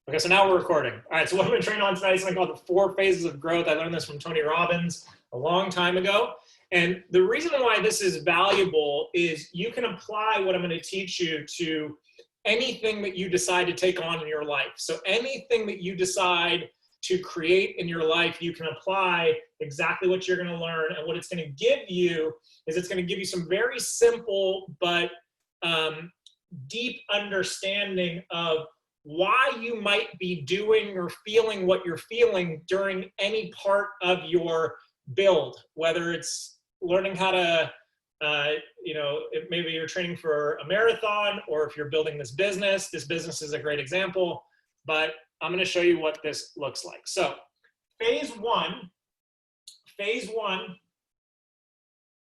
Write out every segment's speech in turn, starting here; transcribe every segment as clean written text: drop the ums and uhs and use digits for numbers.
Okay, so now we're recording. All right, so what I'm going to train on tonight is something called the 4 phases of growth. I learned this from Tony Robbins a long time ago. And the reason why this is valuable is you can apply what I'm going to teach you to anything that you decide to take on in your life. So anything that you decide to create in your life, you can apply exactly what you're going to learn. And what it's going to give you is it's going to give you some very simple but deep understanding of why you might be doing or feeling what you're feeling during any part of your build, whether it's learning how to, maybe you're training for a marathon, or if you're building this business is a great example, but I'm going to show you what this looks like. So phase one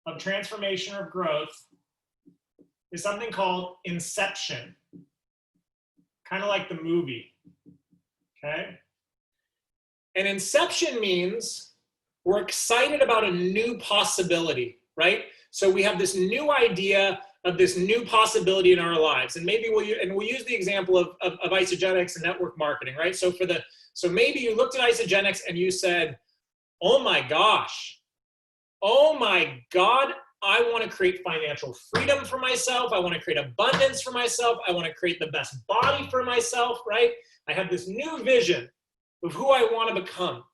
of transformation or growth is something called Inception. Kind of like the movie, okay? And Inception means we're excited about a new possibility, right? So we have this new idea of this new possibility in our lives. And maybe we'll use the example of isogenics and network marketing, right? So maybe you looked at isogenics and you said, oh my gosh, oh my God, I want to create financial freedom for myself. I want to create abundance for myself. I want to create the best body for myself, right? I have this new vision of who I want to become.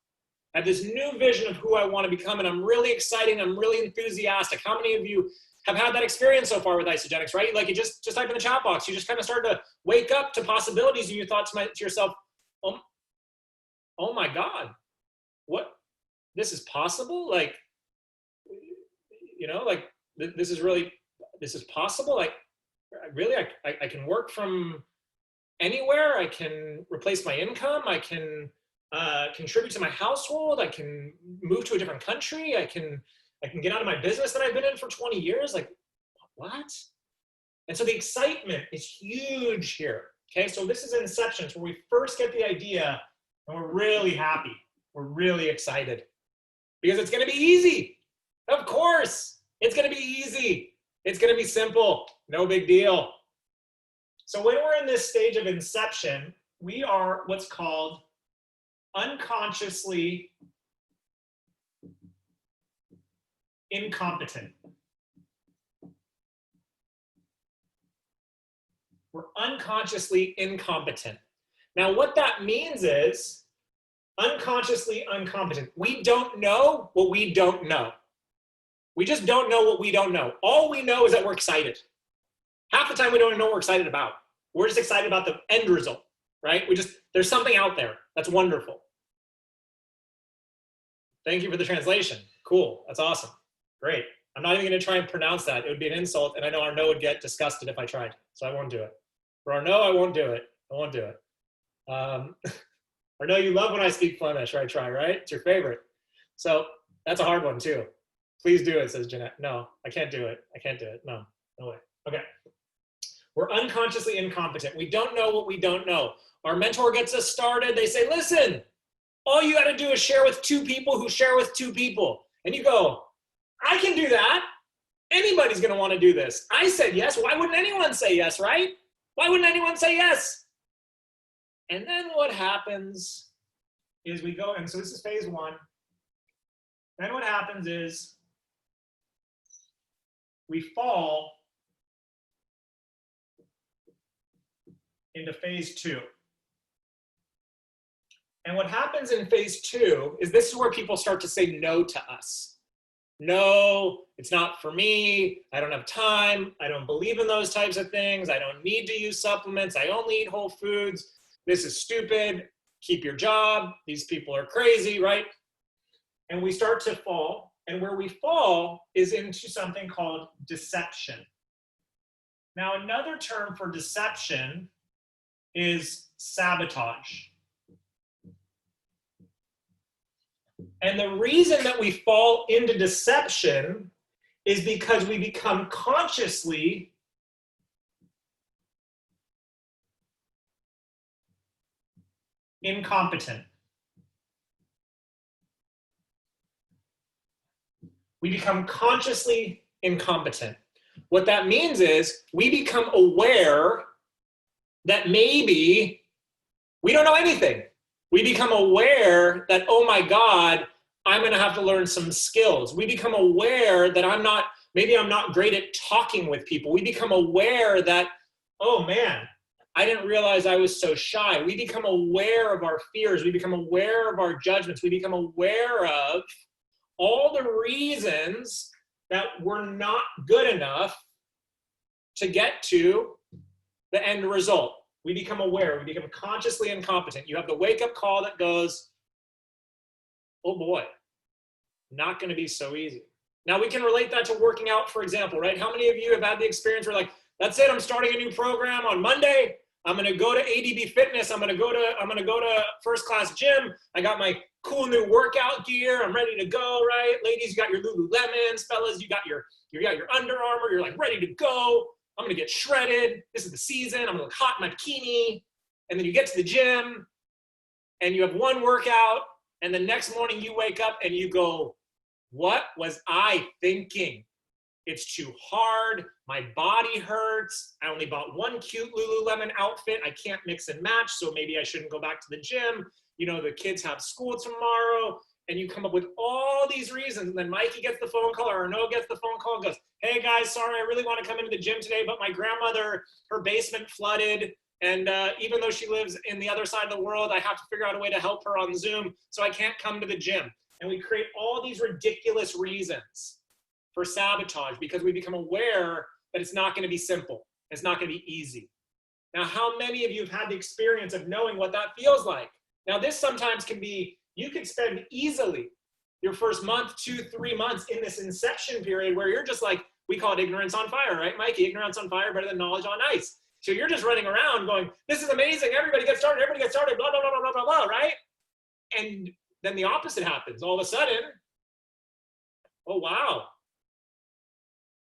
I have this new vision of who I want to become, and I'm really excited. I'm really enthusiastic. How many of you have had that experience so far with isogenics, right? Like you just type in the chat box. You just kind of started to wake up to possibilities, and you thought to yourself, oh my God, what? This is possible? Like, this is possible. Like, really, I can work from anywhere. I can replace my income. I can contribute to my household. I can move to a different country. I can get out of my business that I've been in for 20 years. Like, what? And so the excitement is huge here. Okay, so this is Inception. It's where we first get the idea and we're really happy. We're really excited because it's going to be easy. Of course, it's going to be easy. It's going to be simple. No big deal. So when we're in this stage of Inception, we are what's called unconsciously incompetent. We're unconsciously incompetent. Now, what that means is unconsciously incompetent. We don't know what we don't know. We just don't know what we don't know. All we know is that we're excited. Half the time we don't even know what we're excited about. We're just excited about the end result, right? There's something out there that's wonderful. Thank you for the translation. Cool, that's awesome, great. I'm not even gonna try and pronounce that. It would be an insult, and I know Arnaud would get disgusted if I tried, so I won't do it. For Arnaud, I won't do it. I won't do it. Arnaud, you love when I speak Flemish, or I try, right? It's your favorite. So that's a hard one too. Please do it, says Jeanette. No, I can't do it. I can't do it. No way. Okay. We're unconsciously incompetent. We don't know what we don't know. Our mentor gets us started. They say, listen, all you got to do is share with 2 people who share with 2 people. And you go, I can do that. Anybody's going to want to do this. I said yes. Why wouldn't anyone say yes, right? Why wouldn't anyone say yes? And then what happens is we go, and so this is phase 1. Then what happens is we fall into phase 2. And what happens in phase 2 is this is where people start to say no to us. No, it's not for me. I don't have time. I don't believe in those types of things. I don't need to use supplements. I only eat whole foods. This is stupid. Keep your job. These people are crazy, right? And we start to fall. And where we fall is into something called deception. Now, another term for deception is sabotage. And the reason that we fall into deception is because we become consciously incompetent. We become consciously incompetent. What that means is we become aware that maybe We don't know anything. We become aware that, oh my God, I'm going to have to learn some skills. We become aware that maybe I'm not great at talking with people. We become aware that, oh man, I didn't realize I was so shy. We become aware of our fears. We become aware of our judgments. We become aware of all the reasons that we're not good enough to get to the end result. We become aware. We become consciously incompetent. You have the wake-up call that goes, oh boy, not going to be so easy. Now we can relate that to working out, for example, right? How many of you have had the experience where like, that's it, I'm starting a new program on Monday. I'm going to go to ADB Fitness. I'm going to go to First Class Gym. I got my cool new workout gear. I'm ready to go, right? Ladies, you got your Lululemons. Fellas, you got your Under Armour. You're like ready to go. I'm going to get shredded. This is the season. I'm going to look hot in my bikini. And then you get to the gym and you have one workout. And the next morning you wake up and you go, what was I thinking? It's too hard. My body hurts. I only bought one cute Lululemon outfit. I can't mix and match, so maybe I shouldn't go back to the gym. You know, the kids have school tomorrow. And you come up with all these reasons. And then Mikey gets the phone call, or Arnaud gets the phone call and goes, hey guys, sorry, I really want to come into the gym today, but my grandmother, her basement flooded. And even though she lives in the other side of the world, I have to figure out a way to help her on Zoom, so I can't come to the gym. And we create all these ridiculous reasons for sabotage because we become aware that it's not going to be simple. It's not going to be easy. Now, how many of you have had the experience of knowing what that feels like? Now, this sometimes can be, you could spend easily your first month, 2, 3 months in this inception period where you're just like, we call it ignorance on fire, right, Mikey? Ignorance on fire better than knowledge on ice. So you're just running around going, this is amazing. Everybody get started, blah, blah, blah, blah, blah, blah, right? And then the opposite happens. All of a sudden, oh, wow.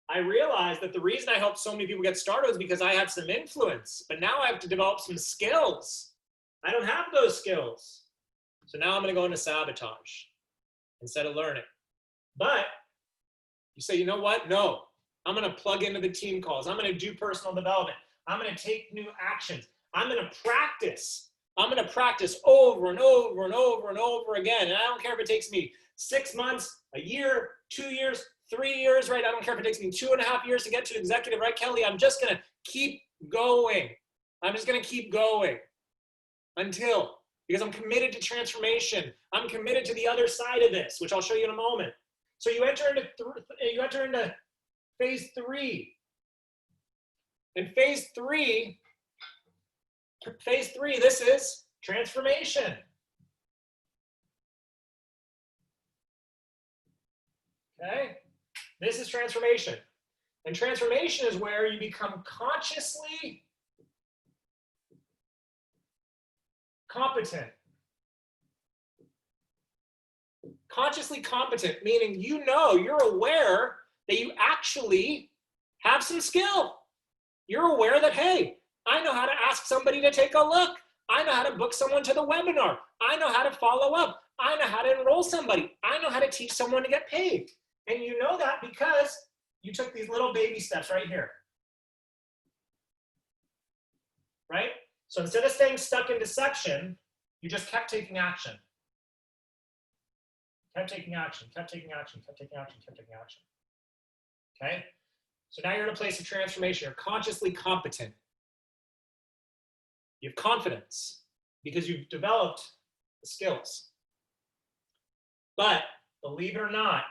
I realized that the reason I helped so many people get started was because I had some influence, but now I have to develop some skills. I don't have those skills. So now I'm going to go into sabotage instead of learning. But you say, you know what? No, I'm going to plug into the team calls. I'm going to do personal development. I'm going to take new actions. I'm going to practice. I'm going to practice over and over and over and over again. And I don't care if it takes me 6 months, a year, 2 years, 3 years, right? I don't care if it takes me 2.5 years to get to executive, right, Kelly? I'm just going to keep going. I'm just going to keep going because I'm committed to transformation. I'm committed to the other side of this, which I'll show you in a moment. So you enter into phase 3. In phase three, this is transformation. Okay? This is transformation. And transformation is where you become consciously competent. Consciously competent, meaning you know, you're aware that you actually have some skill. You're aware that, hey, I know how to ask somebody to take a look. I know how to book someone to the webinar. I know how to follow up. I know how to enroll somebody. I know how to teach someone to get paid. And you know that because you took these little baby steps right here. Right? So instead of staying stuck in deception, you just kept taking action. Kept taking action, kept taking action, kept taking action, kept taking action. Okay? So now you're in a place of transformation. You're consciously competent. You have confidence because you've developed the skills. But believe it or not,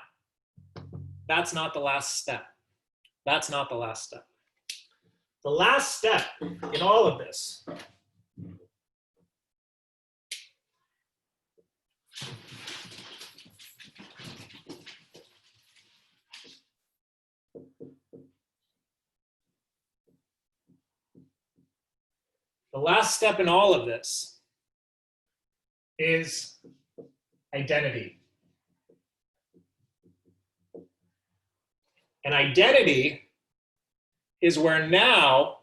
that's not the last step. That's not the last step. The last step in all of this is identity. And identity is where now,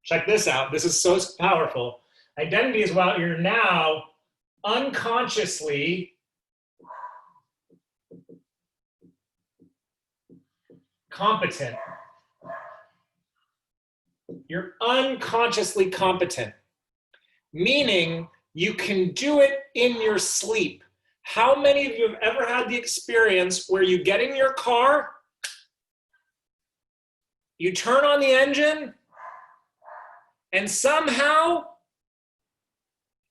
check this out, this is so powerful. Identity is while you're now unconsciously competent. You're unconsciously competent, meaning You can do it in your sleep. How many of you have ever had the experience where you get in your car, you turn on the engine, and somehow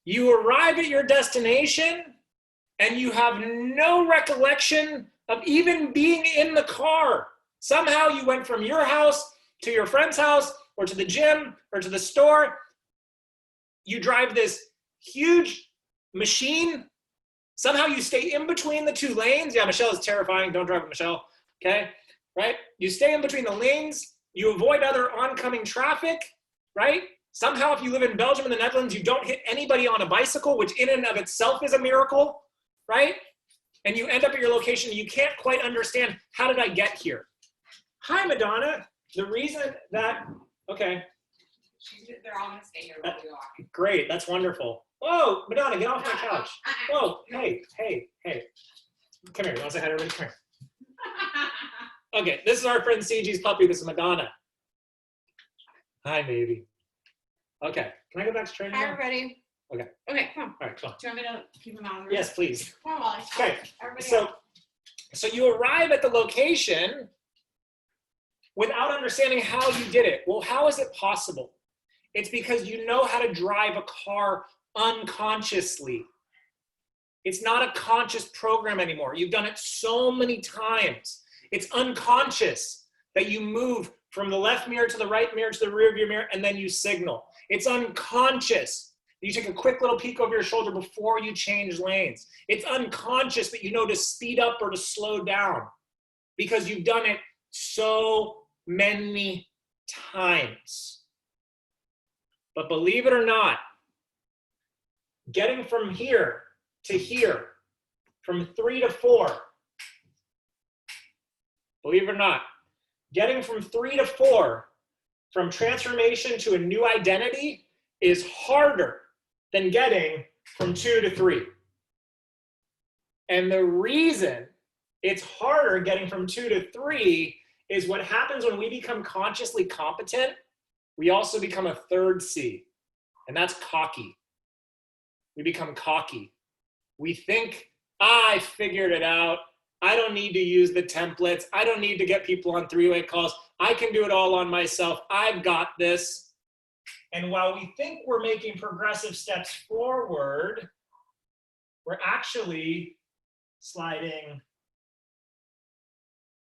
you arrive at your destination and you have no recollection of even being in the car? Somehow you went from your house to your friend's house or to the gym or to the store. You drive this huge machine. Somehow you stay in between the two lanes. Yeah, Michelle is terrifying. Don't drive with Michelle, okay? Right? You stay in between the lanes. You avoid other oncoming traffic, right? Somehow if you live in Belgium and the Netherlands, you don't hit anybody on a bicycle, which in and of itself is a miracle, right? And you end up at your location, you can't quite understand, how did I get here? Hi, Madonna. The reason that, okay. They're all gonna stay here while we walk. Great, that's wonderful. Whoa, Madonna, get off my couch. Whoa, hey. Come here, you wanna say hi to everybody? Come here. Okay, this is our friend CG's puppy, this is Madonna. Hi, baby. Okay, can I go back to training Hi, now? everybody. Okay. Okay, come on. All right, come on. Do you want me to keep them out? Yes, please. Come on, Wally. Okay, Everybody so you arrive at the location without understanding how you did it. Well, how is it possible? It's because you know how to drive a car unconsciously. It's not a conscious program anymore. You've done it so many times. It's unconscious that you move from the left mirror to the right mirror to the rear view mirror, and then you signal. It's unconscious that you take a quick little peek over your shoulder before you change lanes. It's unconscious that you know to speed up or to slow down because you've done it so many times. But believe it or not, getting from here to here, from 3 to 4, believe it or not, getting from 3 to 4, from transformation to a new identity is harder than getting from 2 to 3. And the reason it's harder getting from 2 to 3 is what happens when we become consciously competent. We also become a third C, and that's cocky. We become cocky. We think, I figured it out. I don't need to use the templates. I don't need to get people on three-way calls. I can do it all on myself. I've got this. And while we think we're making progressive steps forward, we're actually sliding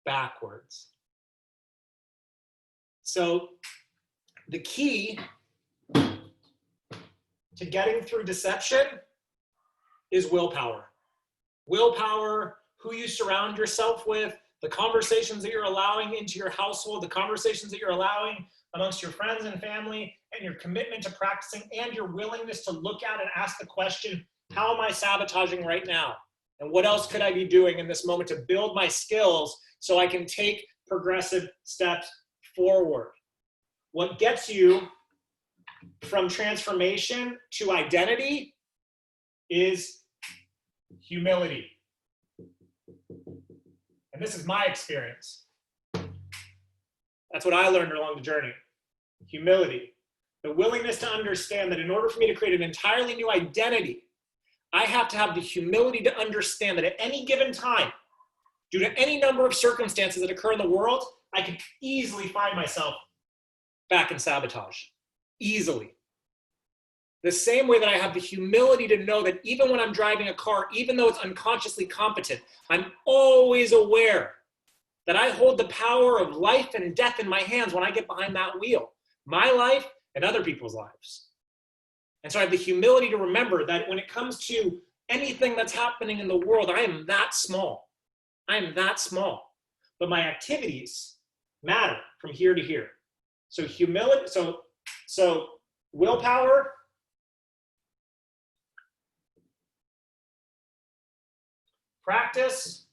backwards. So the key to getting through deception is willpower. Willpower, who you surround yourself with, the conversations that you're allowing into your household, the conversations that you're allowing amongst your friends and family, and your commitment to practicing, and your willingness to look at and ask the question, how am I sabotaging right now? And what else could I be doing in this moment to build my skills so I can take progressive steps forward? What gets you from transformation to identity is humility. And this is my experience. That's what I learned along the journey. Humility. The willingness to understand that in order for me to create an entirely new identity, I have to have the humility to understand that at any given time, due to any number of circumstances that occur in the world, I can easily find myself back in sabotage. Easily. The same way that I have the humility to know that even when I'm driving a car, even though it's unconsciously competent, I'm always aware that I hold the power of life and death in my hands when I get behind that wheel. My life and other people's lives. And so I have the humility to remember that when it comes to anything that's happening in the world, I am that small. I am that small. But my activities matter from here to here. So humility, so willpower, practice,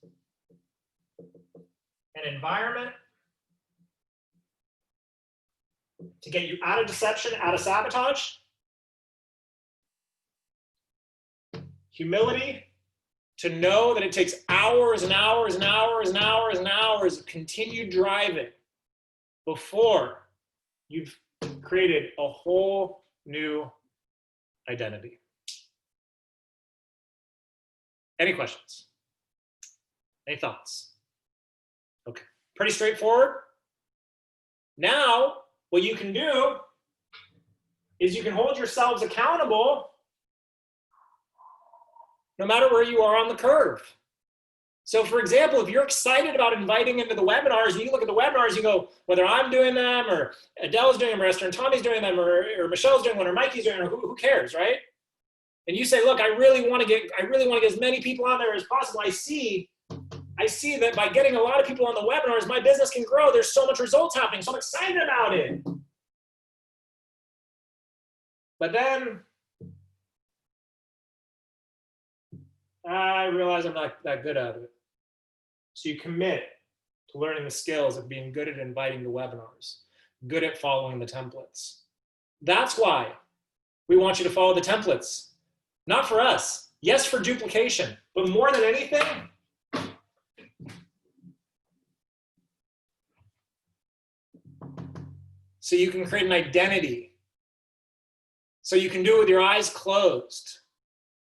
and environment to get you out of deception, out of sabotage. Humility to know that it takes hours and hours and hours and hours and hours of continued driving before you've created a whole new identity. Any questions? Any thoughts? Okay, pretty straightforward. Now, what you can do is you can hold yourselves accountable no matter where you are on the curve. So for example, if you're excited about inviting into the webinars, and you look at the webinars, you go, whether I'm doing them, or Adele's doing them, or Esther and Tommy's doing them, or Michelle's doing one, or Mikey's doing them, or who cares, right? And you say, look, I really want to get as many people on there as possible. I see that by getting a lot of people on the webinars, my business can grow. There's so much results happening, so I'm excited about it. But then I realize I'm not that good at it. So you commit to learning the skills of being good at inviting to webinars, good at following the templates. That's why we want you to follow the templates. Not for us. Yes, for duplication, but more than anything, so you can create an identity. So you can do it with your eyes closed.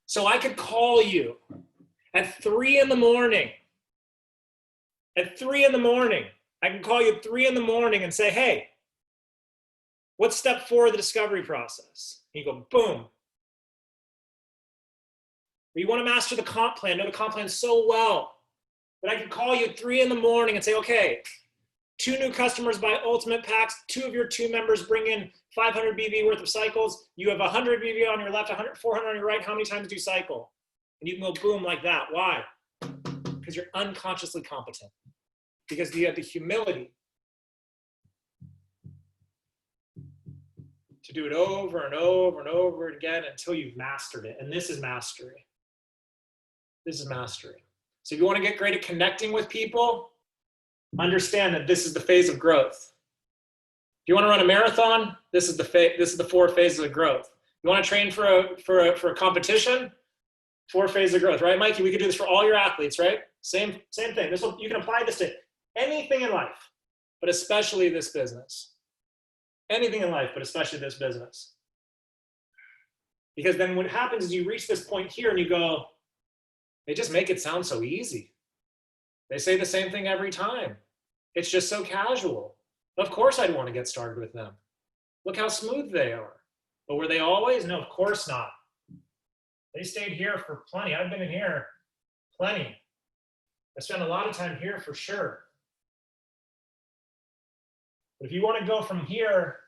So I could call you at 3 in the morning. At 3 in the morning, I can call you at 3 in the morning and say, hey, what's step 4 of the discovery process? And you go, boom. Or you want to master the comp plan, know the comp plan so well that I can call you at 3 in the morning and say, okay, 2 new customers buy ultimate packs. 2 of your 2 members bring in 500 BV worth of cycles. You have 100 BV on your left, 400 on your right. How many times do you cycle? And you can go boom like that. Why? Because you're unconsciously competent. Because you have the humility to do it over and over and over again until you've mastered it. And this is mastery. This is mastery. So if you want to get great at connecting with people, understand that this is the phase of growth. If you want to run a marathon, this is the 4 phases of growth. You want to train for a competition, 4 phases of growth, right, Mikey? We could do this for all your athletes, right? Same thing. You can apply this to anything in life, but especially this business. Anything in life, but especially this business. Because then what happens is you reach this point here and you go, they just make it sound so easy. They say the same thing every time. It's just so casual. Of course I'd want to get started with them. Look how smooth they are. But were they always? No, of course not. They stayed here for plenty. I've been in here plenty. I spent a lot of time here for sure. But if you want to go from here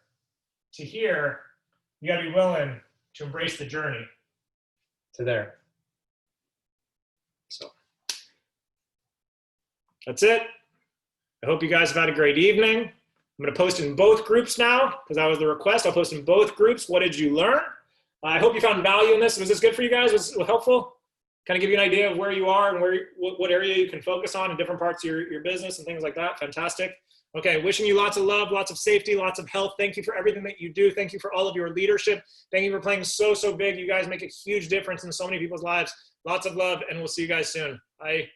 to here, you got to be willing to embrace the journey to there. So that's it. I hope you guys have had a great evening. I'm going to post in both groups now because that was the request. I'll post in both groups. What did you learn? I hope you found value in this. Was this good for you guys? Was it helpful? Kind of give you an idea of where you are and what area you can focus on in different parts of your business and things like that. Fantastic. Okay, wishing you lots of love, lots of safety, lots of health. Thank you for everything that you do. Thank you for all of your leadership. Thank you for playing so big. You guys make a huge difference in so many people's lives. Lots of love, and we'll see you guys soon. Bye.